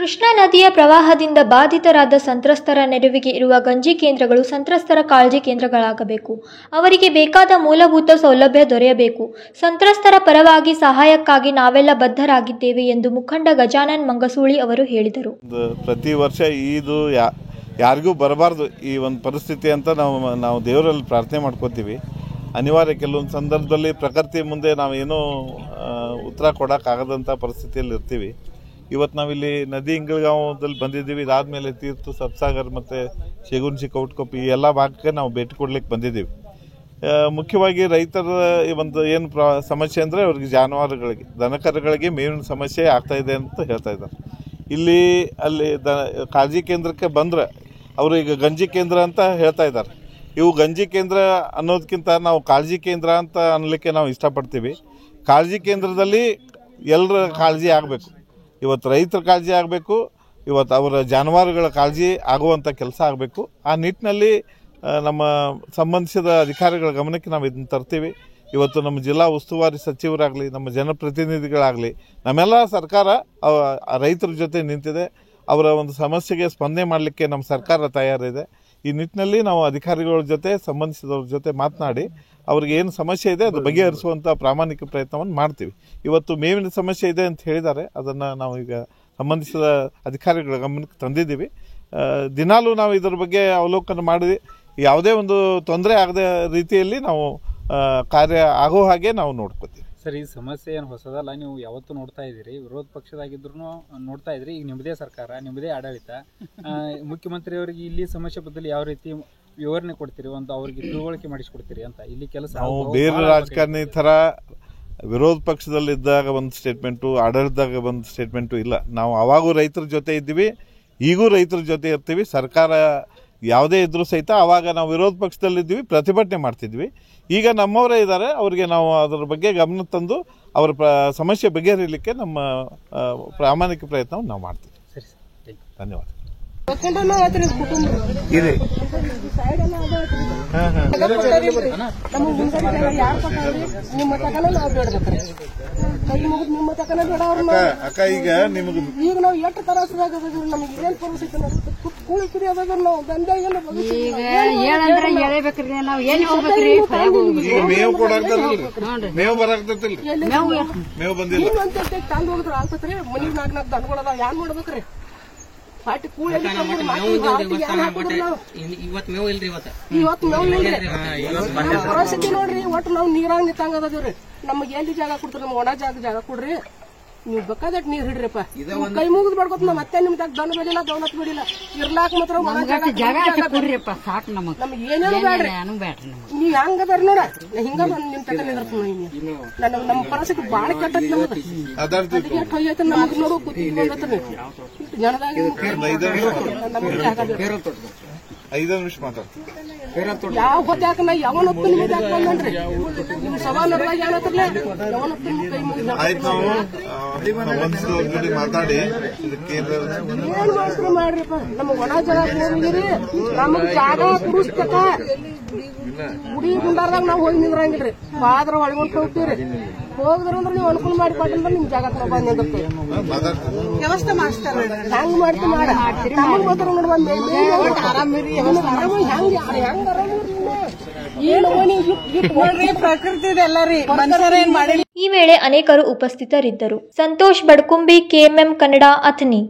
ಕೃಷ್ಣಾ ನದಿಯ ಪ್ರವಾಹದಿಂದ ಬಾಧಿತರಾದ ಸಂತ್ರಸ್ತರ ನೆರವಿಗೆ ಇರುವ ಗಂಜಿ ಕೇಂದ್ರಗಳು ಸಂತ್ರಸ್ತರ ಕಾಳಜಿ ಕೇಂದ್ರಗಳಾಗಬೇಕು. ಅವರಿಗೆ ಬೇಕಾದ ಮೂಲಭೂತ ಸೌಲಭ್ಯ ದೊರೆಯಬೇಕು. ಸಂತ್ರಸ್ತರ ಪರವಾಗಿ ಸಹಾಯಕ್ಕಾಗಿ ನಾವೆಲ್ಲ ಬದ್ಧರಾಗಿದ್ದೇವೆ ಎಂದು ಮುಖಂಡ ಗಜಾನನ್ ಮಂಗಸೂಳಿ ಅವರು ಹೇಳಿದರು. ಪ್ರತಿ ವರ್ಷ ಇದು ಯಾರಿಗೂ ಬರಬಾರ್ದು ಈ ಒಂದು ಪರಿಸ್ಥಿತಿ ಅಂತ ನಾವು ದೇವರಲ್ಲಿ ಪ್ರಾರ್ಥನೆ ಮಾಡ್ಕೋತೀವಿ. ಅನಿವಾರ್ಯ ಕೆಲವೊಂದು ಸಂದರ್ಭದಲ್ಲಿ ಪ್ರಕೃತಿ ಮುಂದೆ ನಾವೇನೂ ಉತ್ತರ ಕೊಡೋಕ್ಕಾಗದಂಥ ಪರಿಸ್ಥಿತಿಯಲ್ಲಿ ಇರ್ತೀವಿ. ಇವತ್ತು ನಾವಿಲ್ಲಿ ನದಿ ಇಂಗಳಗಾಂವದಲ್ಲಿ ಬಂದಿದ್ದೀವಿ. ಇದಾದಮೇಲೆ ತೀರ್ಥ ಸಬ್ಸಾಗರ್ ಮತ್ತು ಶೇಗುನ್ಶಿ ಕೌಟ್ಕೊಪ್ಪಿ ಈ ಎಲ್ಲ ಭಾಗಕ್ಕೆ ನಾವು ಭೇಟಿ ಕೊಡ್ಲಿಕ್ಕೆ ಬಂದಿದ್ದೀವಿ. ಮುಖ್ಯವಾಗಿ ರೈತರ ಒಂದು ಏನು ಸಮಸ್ಯೆ ಅಂದರೆ ಅವ್ರಿಗೆ ಜಾನುವಾರುಗಳಿಗೆ ದನಕರುಗಳಿಗೆ ಮೇವಿನ ಸಮಸ್ಯೆ ಆಗ್ತಾಯಿದೆ ಅಂತ ಹೇಳ್ತಾ ಇದ್ದಾರೆ. ಅಲ್ಲಿ ಕಾಳಜಿ ಕೇಂದ್ರಕ್ಕೆ ಬಂದರೆ ಅವರು ಈಗ ಗಂಜಿ ಕೇಂದ್ರ ಅಂತ ಹೇಳ್ತಾ ಇದ್ದಾರೆ. ಇವು ಗಂಜಿ ಕೇಂದ್ರ ಅನ್ನೋದಕ್ಕಿಂತ ನಾವು ಕಾಳಜಿ ಕೇಂದ್ರ ಅಂತ ಅನ್ನಲಿಕ್ಕೆ ನಾವು ಇಷ್ಟಪಡ್ತೀವಿ. ಕಾಳಜಿ ಕೇಂದ್ರದಲ್ಲಿ ಎಲ್ಲರ ಕಾಳಜಿ ಆಗಬೇಕು. ಇವತ್ತು ರೈತರ ಕಾಳಜಿ ಆಗಬೇಕು, ಇವತ್ತು ಅವರ ಜಾನುವಾರುಗಳ ಕಾಳಜಿ ಆಗುವಂಥ ಕೆಲಸ ಆಗಬೇಕು. ಆ ನಿಟ್ಟಿನಲ್ಲಿ ನಮ್ಮ ಸಂಬಂಧಿಸಿದ ಅಧಿಕಾರಿಗಳ ಗಮನಕ್ಕೆ ನಾವು ಇದನ್ನು ತರ್ತೀವಿ. ಇವತ್ತು ನಮ್ಮ ಜಿಲ್ಲಾ ಉಸ್ತುವಾರಿ ಸಚಿವರಾಗಲಿ, ನಮ್ಮ ಜನಪ್ರತಿನಿಧಿಗಳಾಗಲಿ, ನಮ್ಮೆಲ್ಲ ಸರ್ಕಾರ ರೈತರ ಜೊತೆ ನಿಂತಿದೆ. ಅವರ ಒಂದು ಸಮಸ್ಯೆಗೆ ಸ್ಪಂದನೆ ಮಾಡಲಿಕ್ಕೆ ನಮ್ಮ ಸರ್ಕಾರ ತಯಾರಿದೆ. ಈ ನಿಟ್ಟಿನಲ್ಲಿ ನಾವು ಅಧಿಕಾರಿಗಳ ಜೊತೆ ಸಂಬಂಧಿಸಿದವ್ರ ಜೊತೆ ಮಾತನಾಡಿ ಅವ್ರಿಗೆ ಏನು ಸಮಸ್ಯೆ ಇದೆ ಅದು ಬಗೆಹರಿಸುವಂಥ ಪ್ರಾಮಾಣಿಕ ಪ್ರಯತ್ನವನ್ನು ಮಾಡ್ತೀವಿ. ಇವತ್ತು ಮೇವಿನ ಸಮಸ್ಯೆ ಇದೆ ಅಂತ ಹೇಳಿದ್ದಾರೆ. ಅದನ್ನು ನಾವು ಈಗ ಸಂಬಂಧಿಸಿದ ಅಧಿಕಾರಿಗಳ ಗಮನಕ್ಕೆ ತಂದಿದ್ದೀವಿ. ದಿನಾಲೂ ನಾವು ಇದರ ಬಗ್ಗೆ ಅವಲೋಕನ ಮಾಡಿ ಯಾವುದೇ ಒಂದು ತೊಂದರೆ ಆಗದ ರೀತಿಯಲ್ಲಿ ನಾವು ಕಾರ್ಯ ಆಗೋ ಹಾಗೆ ನಾವು ನೋಡ್ಕೋತೀವಿ. ಸರ್, ಈ ಸಮಸ್ಯೆ ಏನು ಹೊಸದಲ್ಲ, ನೀವು ಯಾವತ್ತೂ ನೋಡ್ತಾ ಇದ್ದೀರಿ. ವಿರೋಧ ಪಕ್ಷದಾಗಿದ್ರು ನೋಡ್ತಾ ಇದ್ರಿ. ಈಗ ನಿಮ್ಮದೇ ಸರ್ಕಾರ, ನಿಮ್ಮದೇ ಆಡಳಿತ. ಮುಖ್ಯಮಂತ್ರಿಯವರಿಗೆ ಇಲ್ಲಿ ಸಮಸ್ಯೆ ಬದಲು ಯಾವ ರೀತಿ ವಿವರಣೆ ಕೊಡ್ತೀರಿ, ಒಂದು ಅವ್ರಿಗೆ ತಿಳುವಳಿಕೆ ಮಾಡಿಸ್ಕೊಡ್ತೀರಿ ಅಂತ ಇಲ್ಲಿ ಕೆಲಸ. ನಾವು ಬೇರೆ ರಾಜಕಾರಣಿ ಥರ ವಿರೋಧ ಪಕ್ಷದಲ್ಲಿದ್ದಾಗ ಒಂದು ಸ್ಟೇಟ್ಮೆಂಟು, ಆಡಳಿತದಾಗ ಒಂದು ಸ್ಟೇಟ್ಮೆಂಟು ಇಲ್ಲ. ನಾವು ಅವಾಗೂ ರೈತರ ಜೊತೆ ಇದ್ದೀವಿ, ಈಗೂ ರೈತರ ಜೊತೆ ಇರ್ತೀವಿ. ಸರ್ಕಾರ ಯಾವುದೇ ಇದ್ರೂ ಸಹಿತ ಅವಾಗ ನಾವು ವಿರೋಧ ಪಕ್ಷದಲ್ಲಿದ್ದೀವಿ, ಪ್ರತಿಭಟನೆ ಮಾಡ್ತಿದ್ವಿ. ಈಗ ನಮ್ಮವರೇ ಇದ್ದಾರೆ, ಅವರಿಗೆ ನಾವು ಅದರ ಬಗ್ಗೆ ಗಮನ ತಂದು ಅವರ ಸಮಸ್ಯೆ ಬಗೆಹರಿಲಿಕ್ಕೆ ನಮ್ಮ ಪ್ರಾಮಾಣಿಕ ಪ್ರಯತ್ನವನ್ನು ನಾವು ಮಾಡ್ತೀವಿ. ಧನ್ಯವಾದ. ಅಕ್ಕ, ಈಗ ನಿಮಗೆ ಈಗ ನಾವು ಎಷ್ಟು ತರಾಸದಾಗ ನಮಗೆ ಏನ್ ಪರಿಸ್ಥಿತಿ ಕೂಳಿಸ್ರಿ ಅದಾಗ ನಾವು ದಂಧೆ ಮೇವು ಕೊಡಾಕ್ತಾರಲ್ರಿ, ಮೇವು ಬರಾಕ್ತೈತಿಲ್ರಿ, ಮೇವು ಬಂದಿಲ್ಲ ತಂದು ಹೋಗಿದ್ರು ಆಗ್ತತ್ರಿ. ಮನಿಗ್ ನಾಲ್ಕು ದನಗಳದ ಏನ್ ಮಾಡ್ಬೇಕ್ರಿ? ಪಾಟಿ ಕೂಳಿ ಇವತ್ತು ಮೇವು ಇಲ್ರಿ. ಪರಿಸ್ಥಿತಿ ನೋಡ್ರಿ. ಒಟ್ಟು ನಾವು ನೀರಾಗ ನಿಂತಂಗದೀವ್ರಿ. ನಮಗೆ ಎಲ್ಲಿ ಜಾಗ ಕೊಡ್ತೀರಿ? ನಮ್ಗೆ ಒಣ ಜಾಗ ಕೊಡ್ರಿ. ನೀವು ಬೇಕಾದಟ್ ನೀರ್ ಹಿಡ್ರಿಪ್ಪ. ಕೈ ಮುಗಿದ್ ಮಾಡ್ಕೊತ ನಾವ್ ಮತ್ತೆ ನಿಮ್ದಾಗ ದನ ಬೆಳಿಲ್ಲ, ದೌಲತ್ ಬೆಳಿಲ್ಲ. ಇರ್ಲಾಕ ಮಾತ್ರ ನಮ್ಗೆ ಏನೇನು ಬೇಡ್ರಿ. ನೀವ್ ಹೆಂಗದಾರ ನೋಡ, ಹಿಂಗ ನಿಮ್ ತಕ ನಿಂದ್ರ. ನಮ್ಮ ಪರಿಸ್ಥಿತಿ ಬಾಳ ಕೆಟ್ಟದ್. ನಮ್ದು ಅದಕ್ಕೆ ಹೊಯ್ಯೈತೆ. ನಮ್ಗೆ ನೋಡು ಕೂತಿ ಬಂದತ್ರಿ ಜನದಾಗ 5 ನಿಮಿಷ ಮಾತಾಡ್ತೀವಿ. ಯಾವ ಹೊತ್ತಾಕ ನಾ ಯಾವನ ಬಂದ್ರಿ ನಿಮ್ ಸವಾಲದಾಗ ಏನತ್ರಲ್ಲ ಯಾವನ ಆಯ್ತು. ನಾವು ಮಾತಾಡಿ ಏನ್ ಮಾಡ್ತೀರಿ ಮಾಡ್ರಿಪ್ಪ. ನಮಗ್ ಒಣ ಜಾಗ ಹೋಗಿರಿ, ನಮಗ್ ಜಾಗ ಕುಡಿಸ್ತಕ ಗುಡಿ ಗುಂಡಾರ್ದಾಗ ನಾವ್ ಹೋಗಿ ನಿಂದ್ರಂಗಿಲ್ರಿ. ಬಾದ್ರ ಒಳಗೊಂಡು ಹೋಗ್ತೀವ್ರಿ. ಹೋಗದ್ರಂದ್ರೆ ನೀವು ಅನುಕೂಲ ಮಾಡಿ ಕೊಟ್ಟಂದ್ರೆ ನಿಮ್ ಜಾಗ ನಾವು ಬಂದ್ ನಿಂದಿರ್ತೀವಿ. ವ್ಯವಸ್ಥೆ ಮಾಡ್ತಾರೆ. ಹೆಂಗ್ ಮಾಡ್ತೀವಿ ಮಾಡ ನಮಗ್ ಮಾತ್ರ ನೋಡಿ ಆರಾಮಿರಿ. ಪ್ರಕೃತಿ ಮಾಡಿ. ಈ ವೇಳೆ ಅನೇಕರು ಉಪಸ್ಥಿತರಿದ್ದರು. ಸಂತೋಷ್ ಬಡ್ಕುಂಬಿ, KMM ಕನ್ನಡ, ಅಥಣಿ.